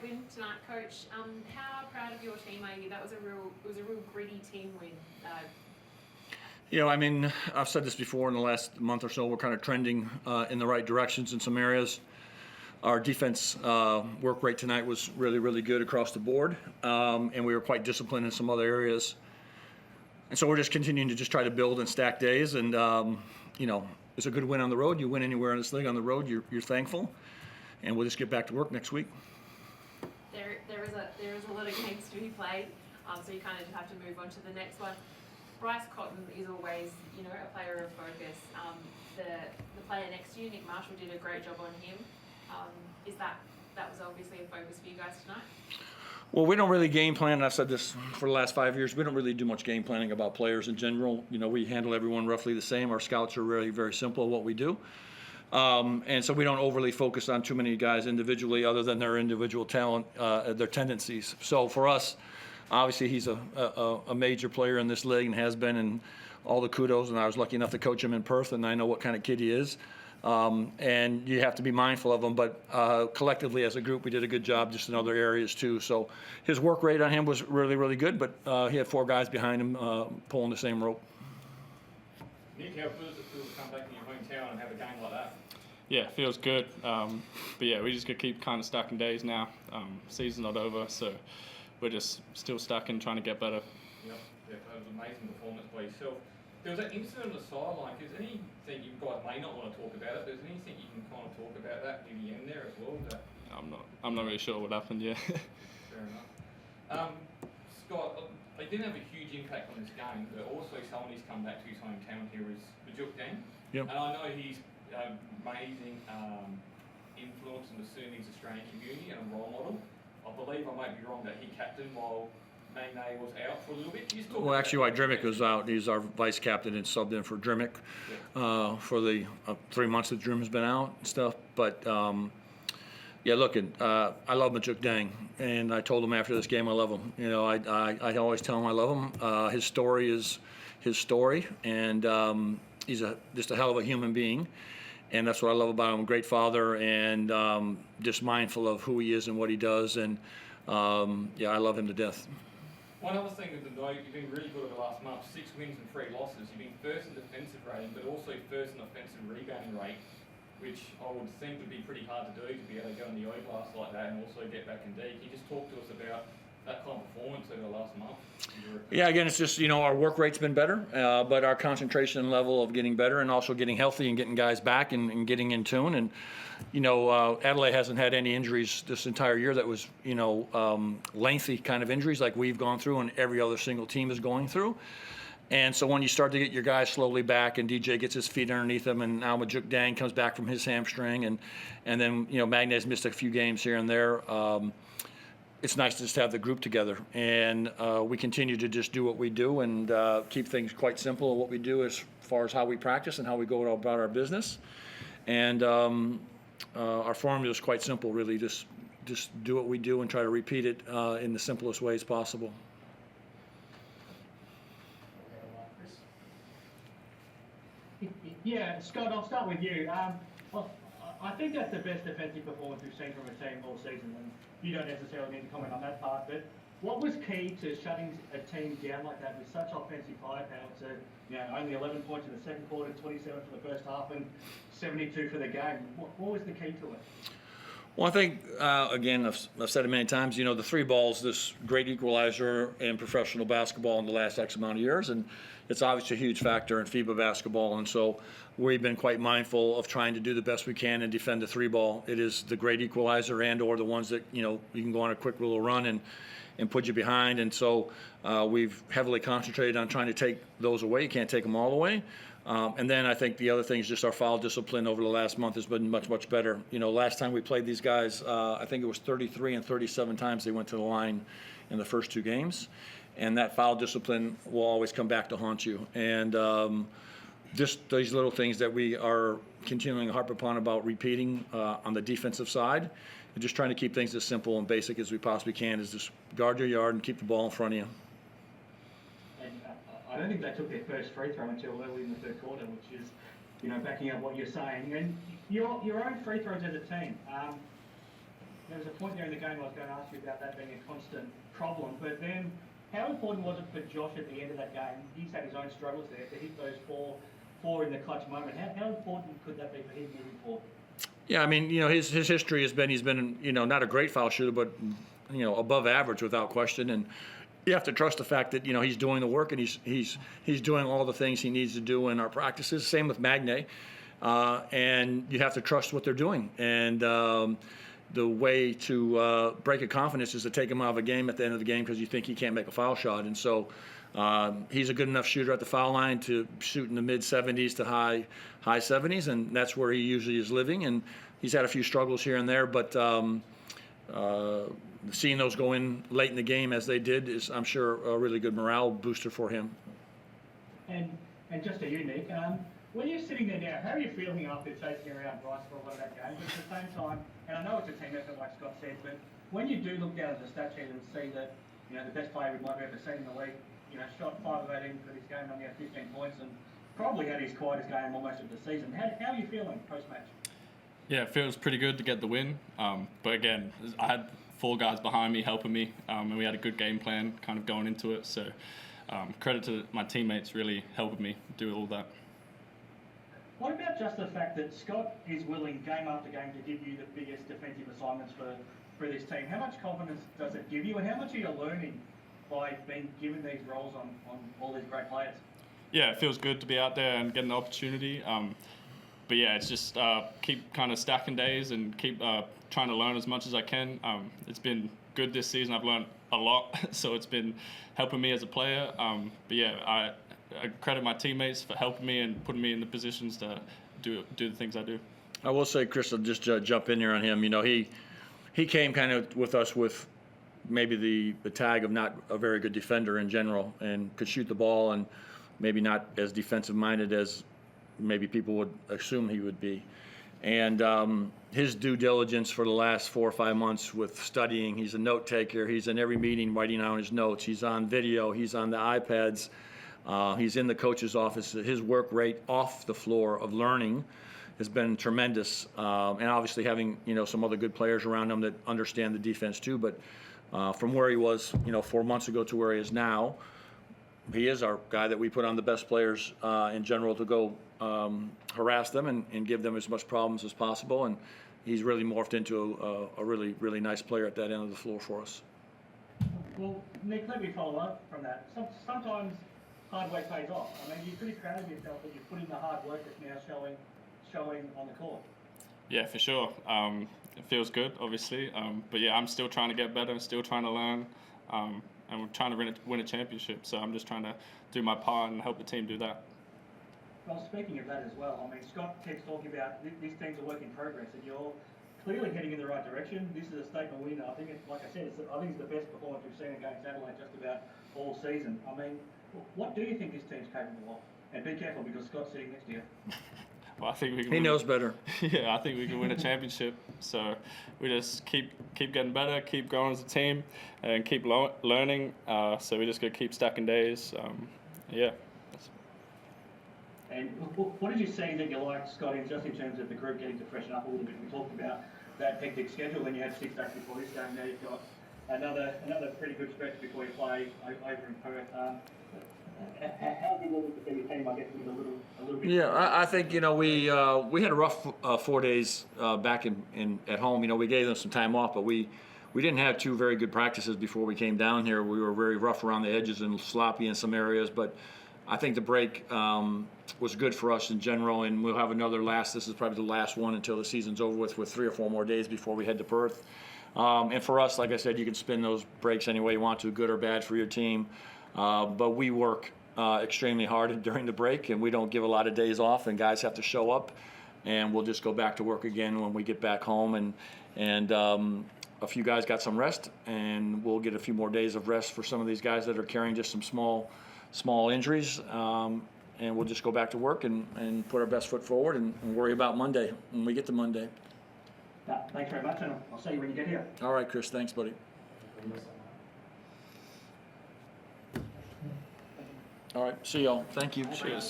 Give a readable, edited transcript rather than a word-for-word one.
great win tonight, Coach. How proud of your team are you? It was a real gritty team win. I mean, I've said this before in the last month or so, we're kind of trending in the right directions in some areas. Our defense work rate tonight was really, really good across the board, and we were quite disciplined in some other areas. And so we're just continuing to just try to build and stack days, and it's a good win on the road. You win anywhere in this league on the road, you're thankful, and we'll just get back to work next week. There is a lot of games to be played, so you kind of just have to move on to the next one. Bryce Cotton is always, a player of focus. The player next to you, Nick Marshall, did a great job on him. That was obviously a focus for you guys tonight? Well, we don't really game plan, and I've said this for the last 5 years, we don't really do much game planning about players in general. We handle everyone roughly the same. Our scouts are really very simple at what we do. And so we don't overly focus on too many guys individually other than their individual talent, their tendencies. So for us, obviously he's a major player in this league and has been, and all the kudos, and I was lucky enough to coach him in Perth, and I know what kind of kid he is. And you have to be mindful of him, but collectively as a group we did a good job just in other areas too. So his work rate on him was really, really good, but he had 4 guys behind him pulling the same rope. Nick, how good does it feel to come back in your hometown and have a game like that? Yeah, it feels good. But yeah, we just got to keep kind of stacking days now. Season's not over, so we're just still stuck and trying to get better. Yep, that was an amazing performance by yourself. There was that incident on the sideline. Is there anything you guys may not want to talk about it? There's anything you can kind of talk about that near the end there as well? I'm not really sure what happened yet. Fair enough. Scott, they didn't have a huge impact on this game, but also someone who's come back to his hometown here is Majuk Deng. Yep. And I know he's amazing influence in the Sunnis Australian community and a role model. I believe I might be wrong that he captained while Nene was out for a little bit. Well, actually, while Drimmick was out, he's our vice captain and subbed in for Drimmick for the 3 months that Drim's been out and stuff. But yeah, look, I love Majuk Deng, and I told him after this game I love him. I always tell him I love him. His story is his story, and he's just a hell of a human being. And that's what I love about him. A great father, and just mindful of who he is and what he does. And yeah, I love him to death. One other thing to note, you've been really good over the last month, 6 wins and 3 losses. You've been first in defensive rating, but also first in offensive rebounding rate, which I would think would be pretty hard to do, to be able to go in the O-glass like that and also get back in D. Can you just talk to us about that kind of performance over the last month? Yeah, again, it's just, our work rate's been better, but our concentration level of getting better and also getting healthy and getting guys back and getting in tune. And, Adelaide hasn't had any injuries this entire year that was, lengthy kind of injuries like we've gone through and every other single team is going through. And so when you start to get your guys slowly back and DJ gets his feet underneath him, and now Majuk Deng comes back from his hamstring, and then, Magnet's missed a few games here and there, it's nice to just have the group together, and we continue to just do what we do and keep things quite simple. What we do as far as how we practice and how we go about our business, and our formula is quite simple, really. Just do what we do and try to repeat it in the simplest ways possible. Yeah, Scott, I'll start with you. I think that's the best defensive performance we've seen from a team all season, and you don't necessarily need to comment on that part, but what was key to shutting a team down like that with such offensive firepower to, only 11 points in the second quarter, 27 for the first half, and 72 for the game? What was the key to it? Well, I think, again, I've said it many times, the 3 ball's this great equalizer in professional basketball in the last X amount of years, and it's obviously a huge factor in FIBA basketball, and so we've been quite mindful of trying to do the best we can and defend the 3 ball. It is the great equalizer and or the ones that, you can go on a quick little run and put you behind, and so we've heavily concentrated on trying to take those away. You can't take them all away. And then I think the other thing is just our foul discipline over the last month has been much, much better. Last time we played these guys, I think it was 33 and 37 times they went to the line in the first 2 games. And that foul discipline will always come back to haunt you. And just these little things that we are continuing to harp upon about repeating on the defensive side, and just trying to keep things as simple and basic as we possibly can, is just guard your yard and keep the ball in front of you. I don't think they took their first free throw until early in the third quarter, which is, backing up what you're saying. And your own free throws as a team. there was a point there in the game I was going to ask you about that being a constant problem, but then how important was it for Josh at the end of that game? He's had his own struggles there to hit those four in the clutch moment. How important could that be for him moving forward? Yeah, I mean, his history has been he's been not a great foul shooter, but above average without question. And you have to trust the fact that he's doing the work and he's doing all the things he needs to do in our practices. Same with Magne, and you have to trust what they're doing. And the way to break a confidence is to take him out of a game at the end of the game because you think he can't make a foul shot. And so he's a good enough shooter at the foul line to shoot in the mid 70s to high 70s, and that's where he usually is living. And he's had a few struggles here and there, but seeing those go in late in the game as they did is, I'm sure, a really good morale booster for him. And just a unique, when you're sitting there now, how are you feeling after chasing around Bryce for a lot of that game? But at the same time, and I know it's a team effort like Scott said, but when you do look down at the stat sheet and see that the best player we might have ever seen in the league, shot 5 of 18 for this game, only had 15 points, and probably had his quietest game almost of the season. How are you feeling post-match? Yeah, it feels pretty good to get the win. But again, I had 4 guys behind me helping me, and we had a good game plan kind of going into it. So credit to my teammates really helping me do all that. What about just the fact that Scott is willing game after game to give you the biggest defensive assignments for this team? How much confidence does it give you, and how much are you learning by being given these roles on all these great players? Yeah, it feels good to be out there and getting the opportunity. But yeah, it's just keep kind of stacking days and keep trying to learn as much as I can. It's been good this season. I've learned a lot, so it's been helping me as a player. But yeah, I credit my teammates for helping me and putting me in the positions to do the things I do. I will say, Chris, I'll just jump in here on him. He came kind of with us with maybe the tag of not a very good defender in general, and could shoot the ball and maybe not as defensive minded as maybe people would assume he would be. And his due diligence for the last 4 or 5 months with studying, he's a note taker. He's in every meeting writing down his notes. He's on video. He's on the iPads. He's in the coach's office. His work rate off the floor of learning has been tremendous. And obviously having, some other good players around him that understand the defense too. But from where he was, 4 months ago to where he is now, he is our guy that we put on the best players in general to go harass them and give them as much problems as possible. And he's really morphed into a really, really nice player at that end of the floor for us. Well, Nick, let me follow up from that. Sometimes hard work pays off. I mean, you're pretty proud of yourself that you've put in the hard work that's now showing on the court. Yeah, for sure. It feels good, obviously. But yeah, I'm still trying to get better, still trying to learn. And we're trying to win a championship. So I'm just trying to do my part and help the team do that. Well, speaking of that as well, I mean, Scott keeps talking about these teams are work in progress, and you're clearly heading in the right direction. This is a statement win. I think it's, like I said, I think it's the best performance we've seen against Adelaide just about all season. I mean, what do you think this team's capable of? And be careful because Scott's sitting next to you. Well, I think we can. He knows better. Yeah, I think we can win a championship. So we just keep getting better, keep growing as a team, and keep learning. So we just got to keep stacking days. Yeah. And what did you see that you liked, Scott, just in terms of the group getting to freshen up a little bit? We talked about that hectic schedule when you had 6 days before this game. Now you've got another pretty good stretch before you play over in Perth. How good was it to see your team, I guess, with a little bit? Yeah, I think we had a rough 4 days back in at home. We gave them some time off, but we didn't have 2 very good practices before we came down here. We were very rough around the edges and sloppy in some areas, but I think the break was good for us in general, and we'll have another this is probably the last one until the season's over with 3 or 4 more days before we head to Perth. And for us, like I said, you can spin those breaks any way you want to, good or bad for your team. But we work extremely hard during the break, and we don't give a lot of days off, and guys have to show up, and we'll just go back to work again when we get back home. And a few guys got some rest, and we'll get a few more days of rest for some of these guys that are carrying just some small injuries. And we'll just go back to work and put our best foot forward and worry about Monday when we get to Monday. Thanks very much, and I'll see you when you get here. All right, Chris. Thanks, buddy. All right. See y'all. Thank you. Cheers.